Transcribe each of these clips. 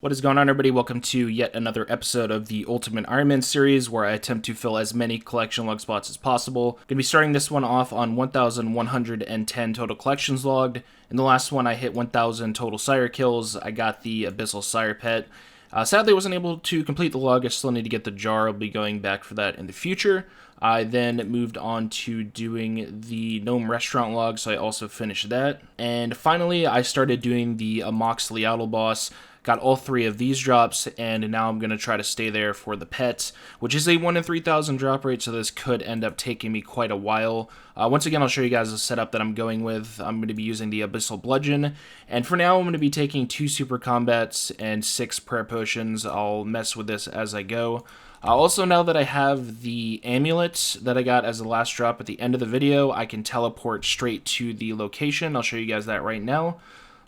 What is going on, everybody? Welcome to yet another episode of the Ultimate Ironman series, where I attempt to fill as many collection log spots as possible. Going to be starting this one off on 1,110 total collections logged. In the last one, I hit 1,000 total sire kills. I got the Abyssal Sire pet. Sadly, I wasn't able to complete the log. I still need to get the jar. I'll be going back for that in the future. I then moved on to doing the Gnome Restaurant log, so I also finished that. And finally, I started doing the Amoxliatl boss. Got all three of these drops, and now I'm going to try to stay there for the pets, which is a 1 in 3,000 drop rate, so this could end up taking me quite a while. Once again, I'll show you guys the setup that I'm going with. I'm going to be using the Abyssal Bludgeon, and for now I'm going to be taking 2 Super Combats and 6 Prayer Potions. I'll mess with this as I go. Also, now that I have the amulet that I got as the last drop at the end of the video, I can teleport straight to the location. I'll show you guys that right now.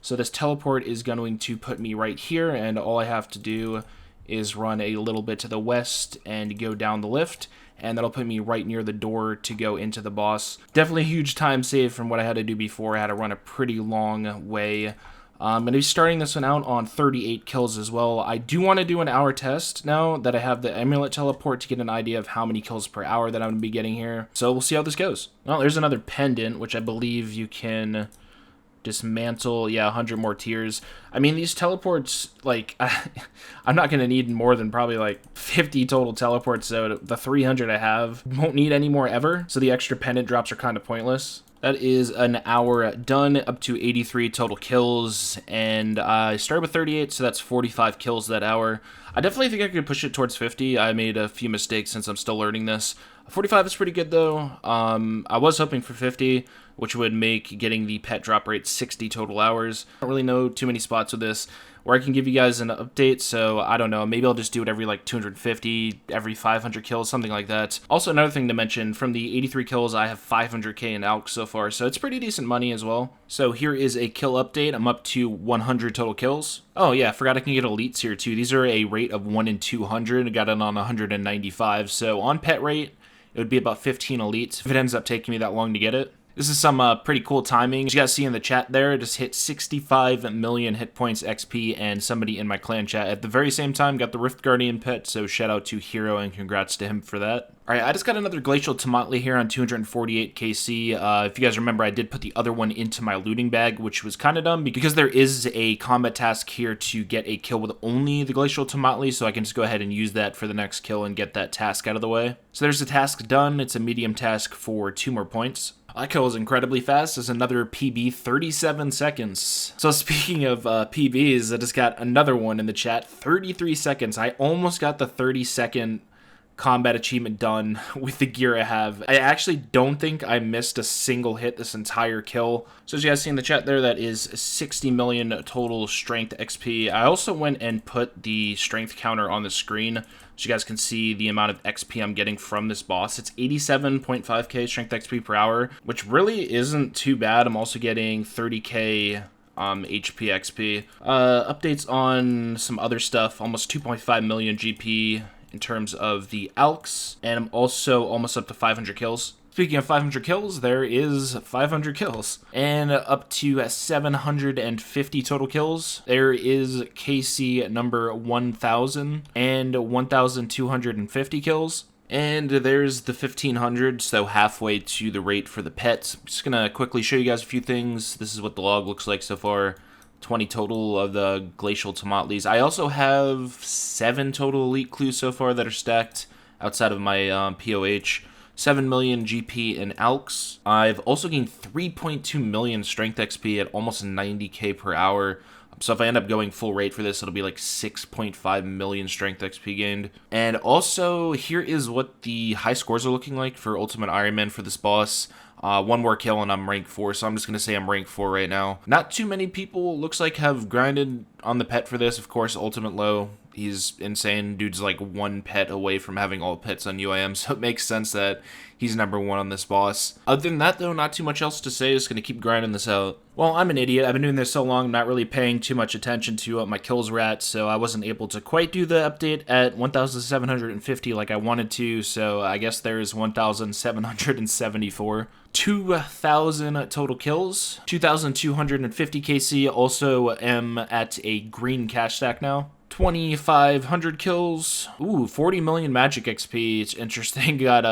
So this teleport is going to put me right here, and all I have to do is run a little bit to the west and go down the lift, and that'll put me right near the door to go into the boss. Definitely a huge time save from what I had to do before. I had to run a pretty long way. I'm going to be starting this one out on 38 kills as well. I do want to do an hour test now that I have the amulet teleport to get an idea of how many kills per hour that I'm going to be getting here. So we'll see how this goes. Well, there's another pendant, which I believe you can dismantle. Yeah, 100 more tiers. I mean, these teleports, like, I'm not going to need more than probably like 50 total teleports, so the 300 I have won't need any more ever, so the extra pendant drops are kind of pointless. That is an hour done, up to 83 total kills, and I started with 38, so that's 45 kills that hour. I definitely think I could push it towards 50. I made a few mistakes since I'm still learning this. 45 is pretty good, though. I was hoping for 50, which would make getting the pet drop rate 60 total hours. I don't really know too many spots with this where I can give you guys an update, so I don't know, maybe I'll just do it every like 250, every 500 kills, something like that. Also, another thing to mention, from the 83 kills, I have 500k in ALK so far, so it's pretty decent money as well. So here is a kill update. I'm up to 100 total kills. Oh yeah, I forgot I can get elites here too. These are a rate of 1 in 200. I got it on 195, so on pet rate, it would be about 15 elites if it ends up taking me that long to get it. This is some pretty cool timing. As you guys see in the chat there, I just hit 65 million hit points XP, and somebody in my clan chat at the very same time got the Rift Guardian pet, so shout out to Hero and congrats to him for that. Alright, I just got another Glacial Tomatli here on 248 KC. If you guys remember, I did put the other one into my looting bag, which was kind of dumb because there is a combat task here to get a kill with only the Glacial Tomatli, so I can just go ahead and use that for the next kill and get that task out of the way. So there's the task done. It's a medium task for 2 more points. That kill is incredibly fast. There's another PB, 37 seconds. So speaking of PBs, I just got another one in the chat, 33 seconds. I almost got the 30-second combat achievement done with the gear I have. I actually don't think I missed a single hit this entire kill. So as you guys see in the chat there, that is 60 million total strength XP. I also went and put the strength counter on the screen so you guys can see the amount of XP I'm getting from this boss. It's 87.5k strength XP per hour, which really isn't too bad. I'm also getting 30k HP XP. Updates on some other stuff, almost 2.5 million GP in terms of the ALKs, and I'm also almost up to 500 kills. Speaking of 500 kills, there is 500 kills. And up to 750 total kills, there is KC number 1,000 and 1,250 kills. And there's the 1,500, so halfway to the rate for the pets. I'm just gonna quickly show you guys a few things. This is what the log looks like so far. 20 total of the Glacial Tomatlis. I also have 7 total Elite Clues so far that are stacked outside of my POH. 7 million GP in ALKs. I've also gained 3.2 million Strength XP at almost 90k per hour. So if I end up going full rate for this, it'll be like 6.5 million Strength XP gained. And also, here is what the high scores are looking like for Ultimate Ironman for this boss. 1 more kill and I'm rank 4, so I'm just going to say I'm rank 4 right now. Not too many people, looks like, have grinded on the pet for this. Of course, Ultimate Low, he's insane. Dude's like 1 pet away from having all pets on UIM, so it makes sense that he's number 1 on this boss. Other than that, though, not too much else to say. Just going to keep grinding this out. Well, I'm an idiot. I've been doing this so long, I'm not really paying too much attention to what my kills were at, so I wasn't able to quite do the update at 1,750 like I wanted to, so I guess there's 1,774. 2,000 total kills, 2,250 KC. Also am at a green cash stack now. 2,500 kills. Ooh, 40 million magic XP. It's interesting. Got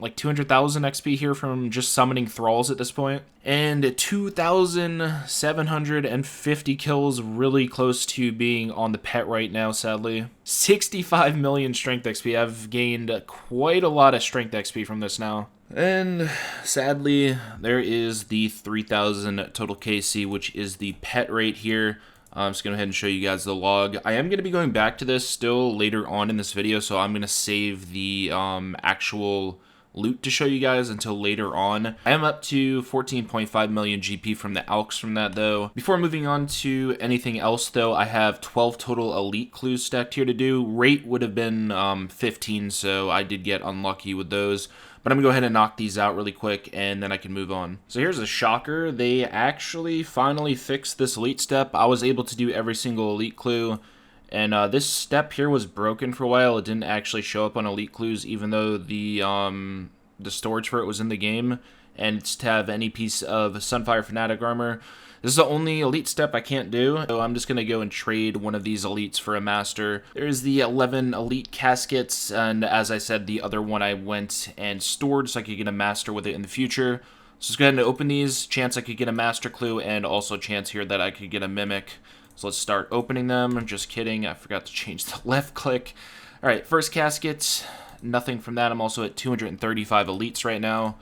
like 200,000 XP here from just summoning thralls at this point. And 2,750 kills, really close to being on the pet right now, sadly. 65 million strength XP. I've gained quite a lot of strength XP from this now. And sadly, there is the 3,000 total KC, which is the pet rate here. I'm just going to go ahead and show you guys the log. I am going to be going back to this still later on in this video, so I'm going to save the actual loot to show you guys until later on. I am up to 14.5 million GP from the alks from that, though. Before moving on to anything else, though, I have 12 total elite clues stacked here to do. Rate would have been 15, so I did get unlucky with those. But I'm going to go ahead and knock these out really quick, and then I can move on. So here's a shocker. They actually finally fixed this elite step. I was able to do every single elite clue, and this step here was broken for a while. It didn't actually show up on elite clues, even though the storage for it was in the game, and it's to have any piece of Sunfire Fanatic armor. This is the only elite step I can't do, so I'm just going to go and trade one of these elites for a master. There's the 11 elite caskets, and as I said, the other one I went and stored so I could get a master with it in the future. So let's go ahead and open these. Chance I could get a master clue, and also chance here that I could get a mimic. So let's start opening them. Just kidding, I forgot to change the left click. Alright, first casket, nothing from that. I'm also at 235 elites right now.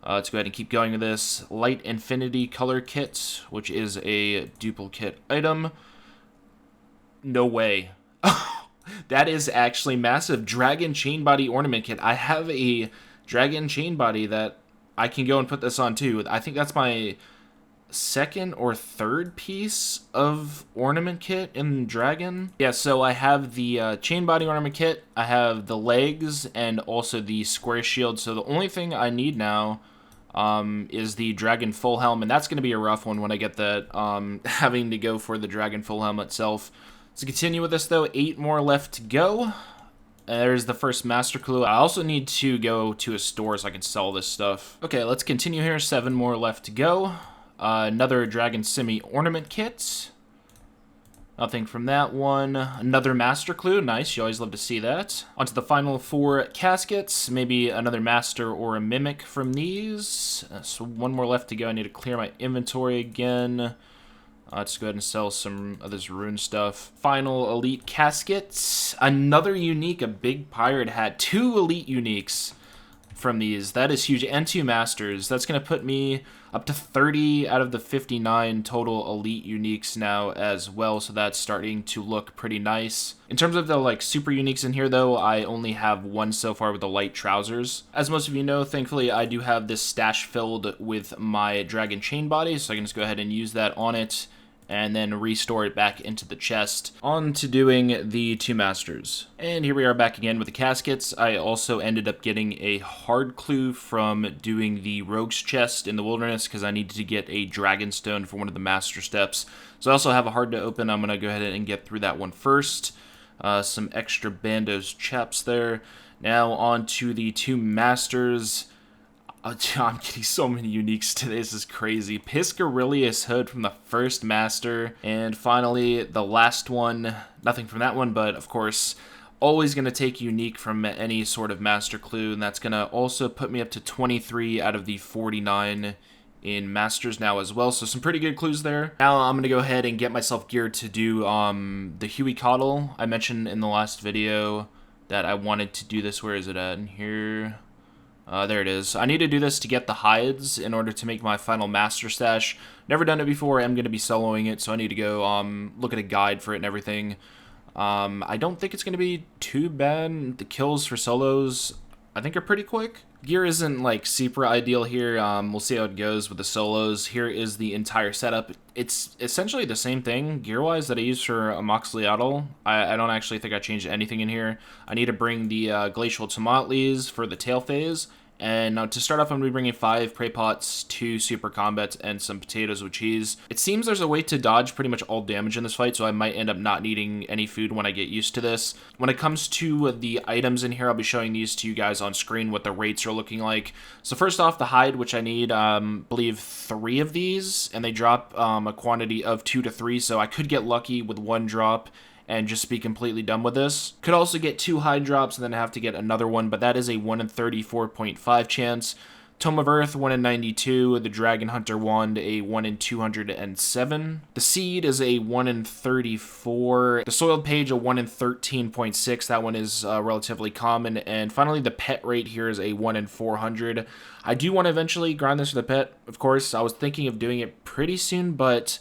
Let's go ahead and keep going with this. Light Infinity Color Kit, which is a duplicate item. No way. That is actually massive. Dragon Chain Body Ornament Kit. I have a Dragon Chain Body that I can go and put this on too. I think that's my second or third piece of ornament kit in Dragon. Yeah, so I have the chain body ornament kit, I have the legs, and also the square shield. So the only thing I need now is the Dragon Full Helm, and that's going to be a rough one when I get that, having to go for the Dragon Full Helm itself. So continue with this though, 8 more left to go. There's the first master clue. I also need to go to a store so I can sell this stuff. Okay, let's continue here, 7 more left to go. Another Dragon Simi Ornament Kit. Nothing from that one. Another Master Clue. Nice, you always love to see that. On to the final 4 caskets. Maybe another Master or a Mimic from these. So 1 more left to go. I need to clear my inventory again. Let's go ahead and sell some of this rune stuff. Final Elite Caskets. Another unique, a big pirate hat. 2 Elite Uniques from these. That is huge. And 2 Masters. That's going to put me up to 30 out of the 59 total elite uniques now as well, so that's starting to look pretty nice. In terms of the like super uniques in here though, I only have 1 so far with the light trousers. As most of you know, thankfully I do have this stash filled with my Dragon Chain Body, so I can just go ahead and use that on it and then restore it back into the chest. On to doing the 2 masters. And here we are back again with the caskets. I also ended up getting a hard clue from doing the rogue's chest in the wilderness because I needed to get a dragon stone for one of the master steps. So I also have a hard to open. I'm going to go ahead and get through that one first. Some extra bandos chaps there. Now on to the 2 masters. I'm getting so many uniques today, this is crazy. Piscarilius Hood from the first master. And finally, the last one. Nothing from that one, but of course, always going to take unique from any sort of master clue. And that's going to also put me up to 23 out of the 49 in masters now as well. So some pretty good clues there. Now I'm going to go ahead and get myself geared to do the Huey Coddle. I mentioned in the last video that I wanted to do this. Where is it at? In here. There it is. I need to do this to get the hides in order to make my final master stash. Never done it before. I'm going to be soloing it, so I need to go look at a guide for it and everything. I don't think it's going to be too bad. The kills for solos, I think, are pretty quick. Gear isn't like super ideal here. We'll see how it goes with the solos. Here is the entire setup. It's essentially the same thing gear-wise that I used for Amoxliatl. I don't actually think I changed anything in here. I need to bring the Glacial Tomatlis for the tail phase. And to start off, I'm going to be bringing 5 prey pots, 2 super combats, and some potatoes with cheese. It seems there's a way to dodge pretty much all damage in this fight, so I might end up not needing any food when I get used to this. When it comes to the items in here, I'll be showing these to you guys on screen, what the rates are looking like. So first off, the hide, which I need, I believe 3 of these, and they drop a quantity of 2 to 3, so I could get lucky with 1 drop and just be completely done with this. Could also get 2 high drops and then have to get another one, but that is a 1 in 34.5 chance. Tome of Earth, 1 in 92. The Dragon Hunter Wand, a 1 in 207. The Seed is a 1 in 34. The Soiled Page, a 1 in 13.6. That one is relatively common. And finally, the Pet rate here is a 1 in 400. I do want to eventually grind this for the Pet, of course. I was thinking of doing it pretty soon, but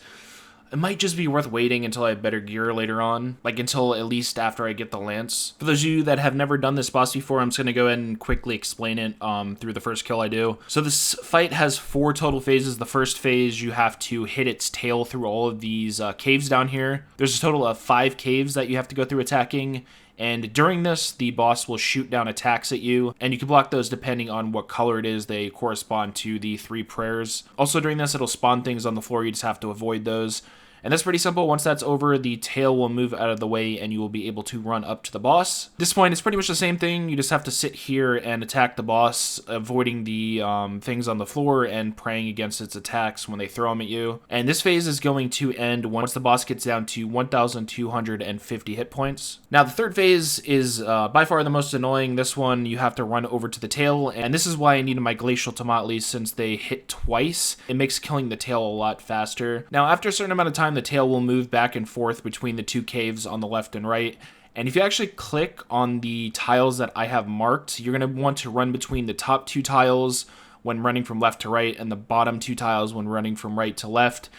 it might just be worth waiting until I have better gear later on, like until at least after I get the Lance. For those of you that have never done this boss before, I'm just going to go ahead and quickly explain it through the first kill I do. So this fight has 4 total phases. The first phase, you have to hit its tail through all of these caves down here. There's a total of 5 caves that you have to go through attacking. And during this, the boss will shoot down attacks at you, and you can block those depending on what color it is. They correspond to the 3 prayers. Also during this, it'll spawn things on the floor. You just have to avoid those. And that's pretty simple. Once that's over, the tail will move out of the way and you will be able to run up to the boss. At this point, it's pretty much the same thing. You just have to sit here and attack the boss, avoiding the things on the floor and praying against its attacks when they throw them at you. And this phase is going to end once the boss gets down to 1,250 hit points. Now, the third phase is by far the most annoying. This one, you have to run over to the tail, and this is why I needed my Glacial Tomatli, since they hit twice. It makes killing the tail a lot faster. Now, after a certain amount of time, the tail will move back and forth between the 2 caves on the left and right. And if you actually click on the tiles that I have marked, you're going to want to run between the top 2 tiles when running from left to right and the bottom 2 tiles when running from right to left.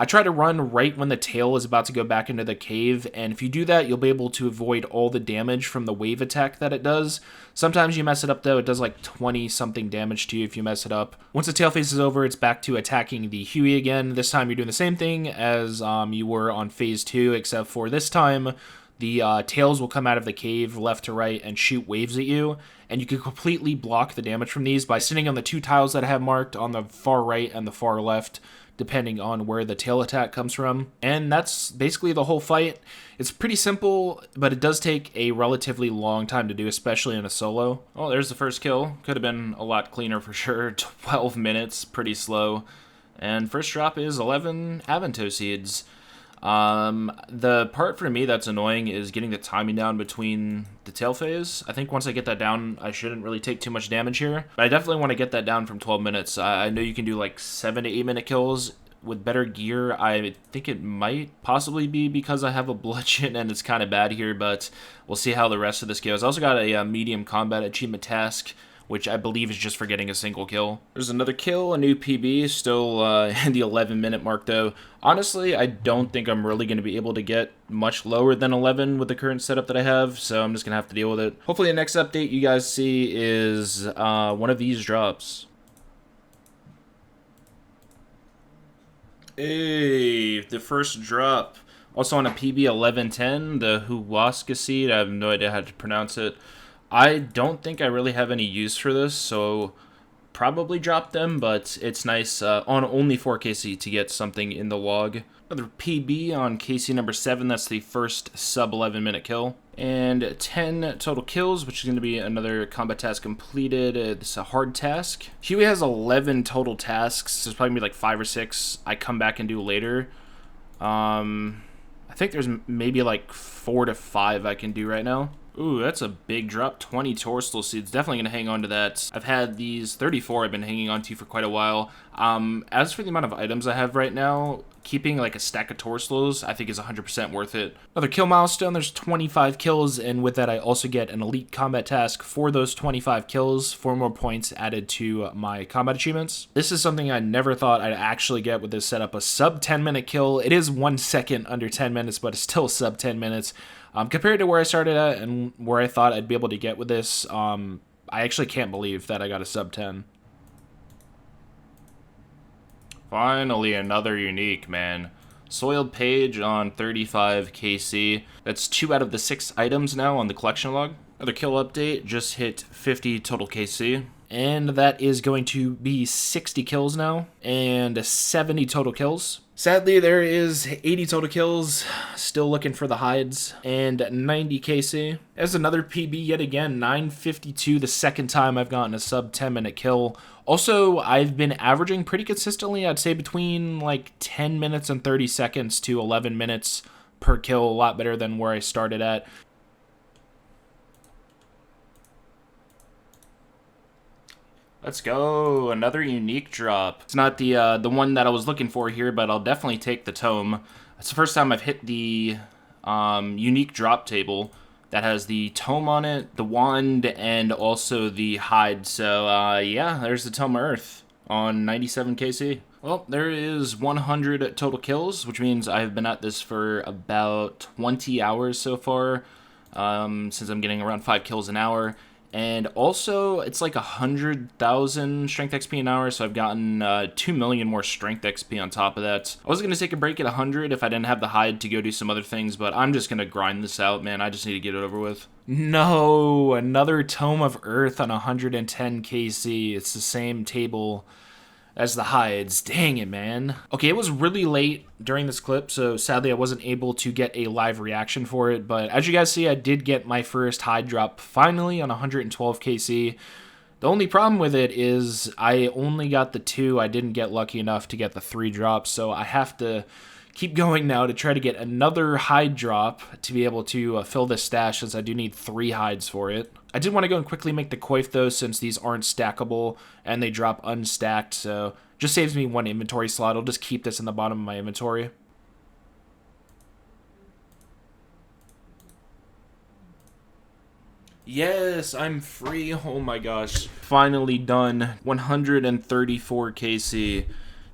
I try to run right when the tail is about to go back into the cave, and if you do that, you'll be able to avoid all the damage from the wave attack that it does. Sometimes you mess it up though, it does like 20 something damage to you if you mess it up. Once the tail phase is over, it's back to attacking the Huey again. This time you're doing the same thing as you were on phase 2, except for this time the tails will come out of the cave left to right and shoot waves at you, and you can completely block the damage from these by sitting on the 2 tiles that I have marked on the far right and the far left, depending on where the tail attack comes from. And that's basically the whole fight. It's pretty simple, but it does take a relatively long time to do, especially in a solo. Oh, there's the first kill. Could have been a lot cleaner for sure. 12 minutes, pretty slow. And first drop is 11 Avanto seeds. The part for me that's annoying is getting the timing down between the tail phase. I think once I get that down, I shouldn't really take too much damage here, but I definitely want to get that down from 12 minutes. I know you can do like 7 to 8 minute kills with better gear. I think it might possibly be because I have a bludgeon and it's kind of bad here, but we'll see how the rest of this goes. I also got a medium combat achievement task, which I believe is just for getting a single kill. There's another kill, a new PB, still in the 11-minute mark though. Honestly, I don't think I'm really going to be able to get much lower than 11 with the current setup that I have, so I'm just going to have to deal with it. Hopefully the next update you guys see is one of these drops. Hey, the first drop. Also on a PB 1110, the Huasca seed, I have no idea how to pronounce it. I don't think I really have any use for this, so probably drop them, but it's nice on only 4 KC to get something in the log. Another PB on KC number 7, that's the first sub 11 minute kill. And 10 total kills, which is going to be another combat task completed. It's a hard task. Huey has 11 total tasks, so there's probably going to be like 5 or 6 I come back and do later. I think there's maybe like 4 to 5 I can do right now. Ooh, that's a big drop. 20 Torstal seeds. Definitely going to hang on to that. I've had these 34 I've been hanging on to for quite a while. As for the amount of items I have right now, keeping like a stack of Torstals I think is 100% worth it. Another kill milestone. There's 25 kills, and with that I also get an elite combat task for those 25 kills. 4 more points added to my combat achievements. This is something I never thought I'd actually get with this setup. A sub 10 minute kill. It is 1 second under 10 minutes, but it's still sub 10 minutes. Compared to where I started at and where I thought I'd be able to get with this, I actually can't believe that I got a sub 10. Finally, another unique, man. Soiled Page on 35 KC. That's 2 out of the 6 items now on the collection log. Another kill update, just hit 50 total KC. And that is going to be 60 kills now, and 70 total kills. Sadly, there is 80 total kills, still looking for the hides, and 90 KC. There's another PB yet again, 952, the second time I've gotten a sub 10 minute kill. Also, I've been averaging pretty consistently, I'd say between like 10 minutes and 30 seconds to 11 minutes per kill, a lot better than where I started at. Let's go, another unique drop. It's not the one that I was looking for here, but I'll definitely take the tome. It's the first time I've hit the unique drop table that has the tome on it, the wand, and also the hide. So yeah, there's the Tome of Earth on 97 KC. Well, there is 100 total kills, which means I've been at this for about 20 hours so far, since I'm getting around 5 kills an hour. And also, it's like 100,000 strength XP an hour, so I've gotten 2 million more strength XP on top of that. I was going to take a break at 100 if I didn't have the hide to go do some other things, but I'm just going to grind this out, man. I just need to get it over with. No, another Tome of Earth on 110 KC. It's the same table as the hides. Dang it, man. Okay, it was really late during this clip, so sadly I wasn't able to get a live reaction for it, but as you guys see, I did get my first hide drop finally on 112 KC. The only problem with it is I only got the 2. I didn't get lucky enough to get the 3 drops, so I have to keep going now to try to get another hide drop to be able to fill this stash, since I do need 3 hides for it. I did want to go and quickly make the coif though, since these aren't stackable and they drop unstacked, so just saves me 1 inventory slot. I'll just keep this in the bottom of my inventory. Yes, I'm free. Oh my gosh. Finally done. 134 KC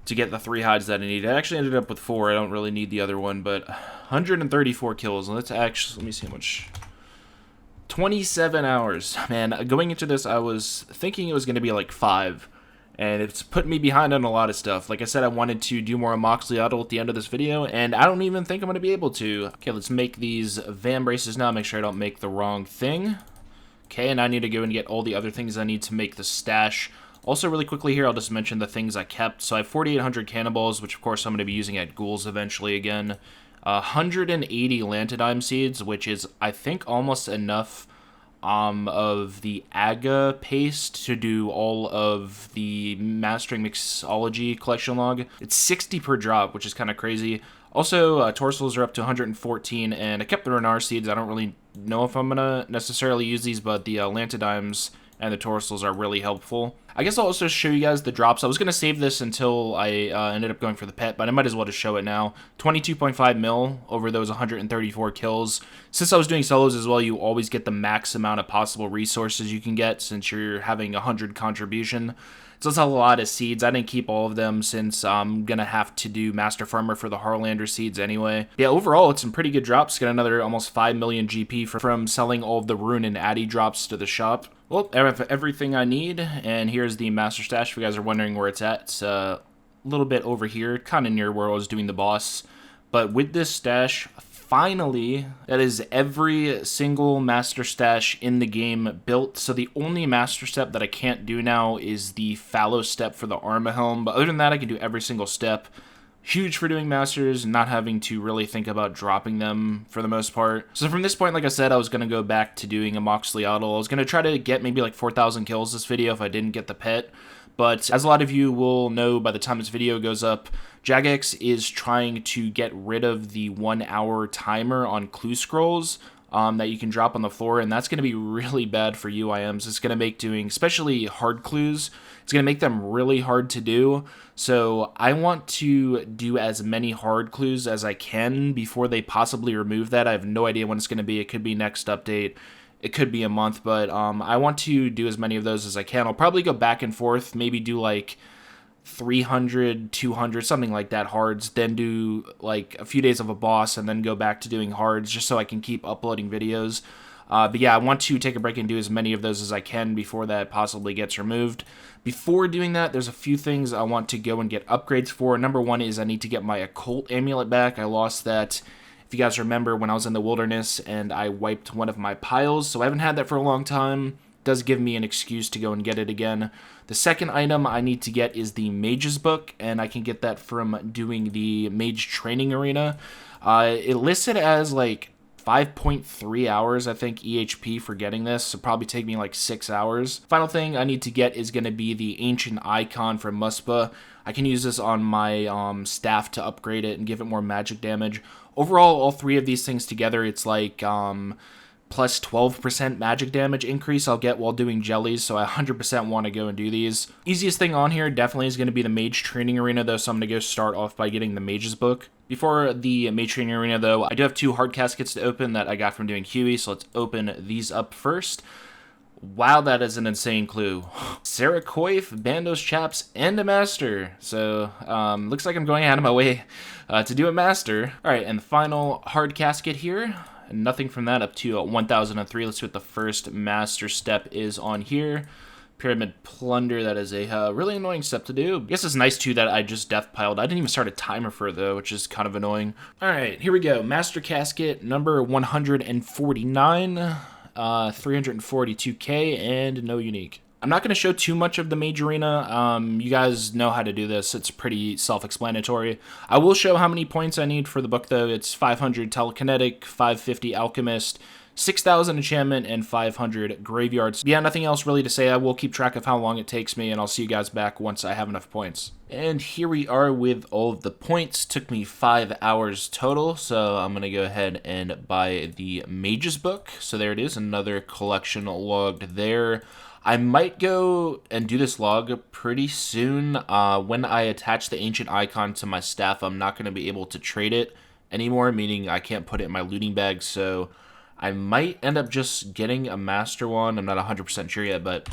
to get the 3 hides that I need. I actually ended up with 4. I don't really need the other one, but 134 kills. Let's actually, let me see how much. 27 hours. Man, going into this, I was thinking it was going to be like 5. And it's put me behind on a lot of stuff. Like I said, I wanted to do more Amoxliatl at the end of this video, and I don't even think I'm going to be able to. Okay, let's make these van braces now. Make sure I don't make the wrong thing. Okay, and I need to go and get all the other things I need to make the stash. Also, really quickly here, I'll just mention the things I kept. So I have 4,800 cannonballs, which of course I'm going to be using at ghouls eventually again. 180 lantidime seeds, which is, I think, almost enough of the aga paste to do all of the mastering mixology collection log. It's 60 per drop, which is kind of crazy. Also, torsals are up to 114, and I kept the Renar seeds. I don't really know if I'm gonna necessarily use these, but the lantidimes and the torsals are really helpful. I guess I'll also show you guys the drops. I was going to save this until I ended up going for the pet, but I might as well just show it now. 22.5 mil over those 134 kills. Since I was doing solos as well, you always get the max amount of possible resources you can get since you're having 100 contribution. So that's a lot of seeds. I didn't keep all of them since I'm going to have to do Master Farmer for the Harlander seeds anyway. Yeah, overall, it's some pretty good drops. Got another almost 5 million GP from selling all of the Rune and Addy drops to the shop. Well, I have everything I need, and here's the Master Stash. If you guys are wondering where it's at, it's a little bit over here, kind of near where I was doing the boss. But with this stash, finally, that is every single Master Stash in the game built. So the only Master Step that I can't do now is the Fallow Step for the Arma Helm. But other than that, I can do every single step. Huge for doing Masters, not having to really think about dropping them for the most part. So from this point, like I said, I was going to go back to doing Amoxliatl. I was going to try to get maybe like 4,000 kills this video if I didn't get the pet. But as a lot of you will know by the time this video goes up, Jagex is trying to get rid of the 1 hour timer on clue scrolls that you can drop on the floor, and that's going to be really bad for UIMs. It's going to make doing, especially hard clues, it's going to make them really hard to do. So I want to do as many hard clues as I can before they possibly remove that. I have no idea when it's going to be. It could be next update. It could be a month, but I want to do as many of those as I can. I'll probably go back and forth, maybe do like 300, 200, something like that hards, then do like a few days of a boss, and then go back to doing hards just so I can keep uploading videos. But yeah, I want to take a break and do as many of those as I can before that possibly gets removed. Before doing that, there's a few things I want to go and get upgrades for. Number one is I need to get my occult amulet back. I lost that, if you guys remember, when I was in the wilderness and I wiped one of my piles, so I haven't had that for a long time. Does give me an excuse to go and get it again. The second item I need to get is the Mage's Book, and I can get that from doing the Mage Training Arena. It listed as like 5.3 hours, I think, EHP for getting this, so probably take me like 6 hours. Final thing I need to get is going to be the Ancient Icon from Muspa. I can use this on my staff to upgrade it and give it more magic damage. Overall, all three of these things together, it's like plus 12% magic damage increase I'll get while doing jellies, so I 100% want to go and do these. Easiest thing on here definitely is going to be the Mage Training Arena, though, so I'm going to go start off by getting the Mage's Book. Before the Mage Training Arena, though, I do have 2 hard caskets to open that I got from doing Huey, so let's open these up first. Wow, that is an insane clue. Sarah Coif, Bandos Chaps, and a Master. So, looks like I'm going out of my way to do a Master. Alright, and the final hard casket here. Nothing from that up to 1003. Let's see what the first Master step is on here. Pyramid Plunder, that is a really annoying step to do. I guess it's nice, too, that I just death piled. I didn't even start a timer for it, though, which is kind of annoying. Alright, here we go. Master Casket number 149. 342k, and no unique. I'm not going to show too much of the Mage Arena. You guys know how to do this. It's pretty self-explanatory. I will show how many points I need for the book, though. It's 500 Telekinetic, 550 Alchemist, 6,000 Enchantment, and 500 Graveyards. Yeah, nothing else really to say. I will keep track of how long it takes me, and I'll see you guys back once I have enough points. And here we are with all of the points. Took me 5 hours total, so I'm going to go ahead and buy the Mage's Book. So there it is, another collection logged there. I might go and do this log pretty soon. When I attach the Ancient Icon to my staff, I'm not going to be able to trade it anymore, meaning I can't put it in my looting bag, so I might end up just getting a Master one. I'm not 100% sure yet, but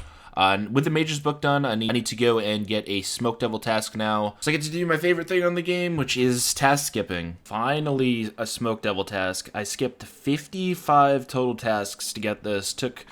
with the Mage's Book done, I need to go and get a Smoke Devil task now. So I get to do my favorite thing on the game, which is task skipping. Finally, a Smoke Devil task. I skipped 55 total tasks to get this. Took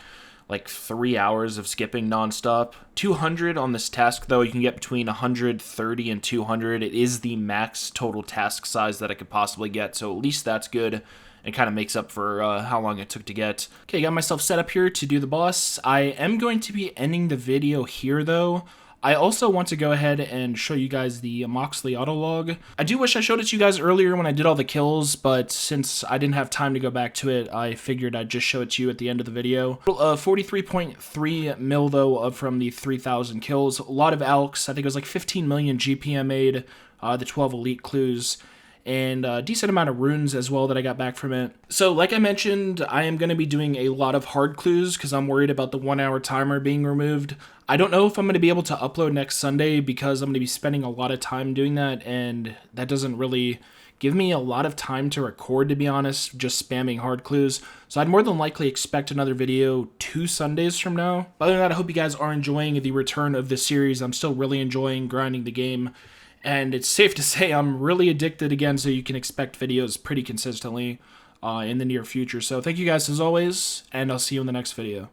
like 3 hours of skipping nonstop. 200 on this task, though. You can get between 130 and 200. It is the max total task size that I could possibly get, so at least that's good. It kind of makes up for how long it took to get. Okay, got myself set up here to do the boss. I am going to be ending the video here, though. I also want to go ahead and show you guys the Amoxliatl log. I do wish I showed it to you guys earlier when I did all the kills, but since I didn't have time to go back to it, I figured I'd just show it to you at the end of the video. 43.3 mil, though, from the 3,000 kills. A lot of alks. I think it was like 15 million GPM made, the 12 elite clues, and a decent amount of runes as well that I got back from it. So like I mentioned, I am going to be doing a lot of hard clues because I'm worried about the 1 hour timer being removed. I don't know if I'm going to be able to upload next Sunday because I'm going to be spending a lot of time doing that, and that doesn't really give me a lot of time to record, to be honest, just spamming hard clues. So I'd more than likely expect another video 2 Sundays from now. But other than that, I hope you guys are enjoying the return of this series. I'm still really enjoying grinding the game, and it's safe to say I'm really addicted again, so you can expect videos pretty consistently in the near future. So thank you guys as always, and I'll see you in the next video.